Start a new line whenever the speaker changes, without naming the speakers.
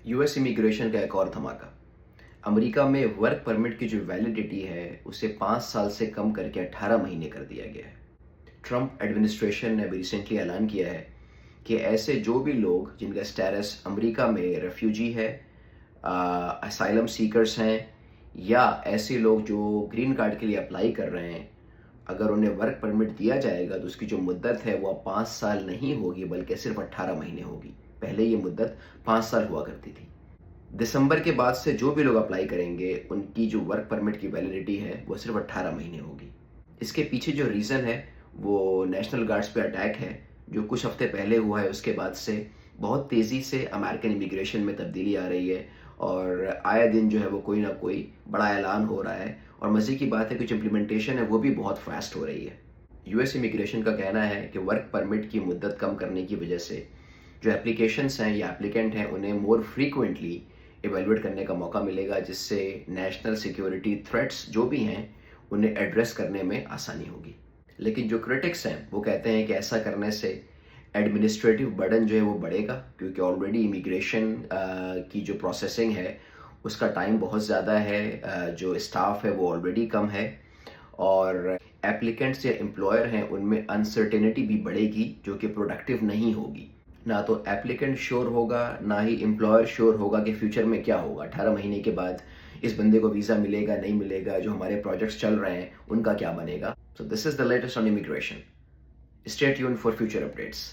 US immigration का एक और धमाका। अमेरिका में वर्क परमिट की जो वैलिडिटी है उसे 5 साल से कम करके 18 महीने कर दिया गया है। ट्रंप एडमिनिस्ट्रेशन ने अभी रिसेंटली ऐलान किया है कि ऐसे जो भी लोग जिनका स्टेटस अमेरिका में रेफ्यूजी है, असाइलम सीकर्स हैं या ऐसे लोग जो ग्रीन कार्ड के लिए अप्लाई कर रहे हैं, अगर उन्हें वर्क परमिट दिया जाएगा तो उसकी जो मुद्दत है वो अब 5 साल नहीं होगी बल्कि सिर्फ 18 महीने होगी। पहले ये मुद्दत 5 साल हुआ करती थी। दिसंबर के बाद से जो भी लोग अप्लाई करेंगे उनकी जो वर्क परमिट की वैलिडिटी है वो सिर्फ 18 महीने होगी। इसके पीछे जो रीज़न है वो नेशनल गार्ड्स पे अटैक है जो कुछ हफ्ते पहले हुआ है। उसके बाद से बहुत तेज़ी से अमेरिकन इमिग्रेशन में तब्दीली आ रही है और आए दिन जो है वो कोई ना कोई बड़ा ऐलान हो रहा है और मज़े की बात है कुछ इम्प्लीमेंटेशन है वो भी बहुत फास्ट हो रही है। यूएस इमिग्रेशन का कहना है कि वर्क परमिट की मुद्दत कम करने की वजह से जो एप्लीकेशंस हैं या एप्लीकेंट हैं उन्हें मोर फ्रीक्वेंटली इवेलुएट करने का मौका मिलेगा, जिससे नेशनल सिक्योरिटी थ्रेट्स जो भी हैं उन्हें एड्रेस करने में आसानी होगी। लेकिन जो क्रिटिक्स हैं वो कहते हैं कि ऐसा करने से एडमिनिस्ट्रेटिव बर्डन जो है वो बढ़ेगा, क्योंकि ऑलरेडी इमिग्रेशन की जो प्रोसेसिंग है उसका टाइम बहुत ज़्यादा है, जो स्टाफ है वो ऑलरेडी कम है और एप्लीकेंट्स या एम्प्लॉयर हैं उनमें अनसर्टेनिटी भी बढ़ेगी जो कि प्रोडक्टिव नहीं होगी। ना तो एप्लीकेंट श्योर होगा ना ही एम्प्लॉयर श्योर होगा कि फ्यूचर में क्या होगा, 18 महीने के बाद इस बंदे को वीज़ा मिलेगा नहीं मिलेगा, जो हमारे प्रोजेक्ट्स चल रहे हैं उनका क्या बनेगा। So this is the latest on immigration. Stay tuned for future updates.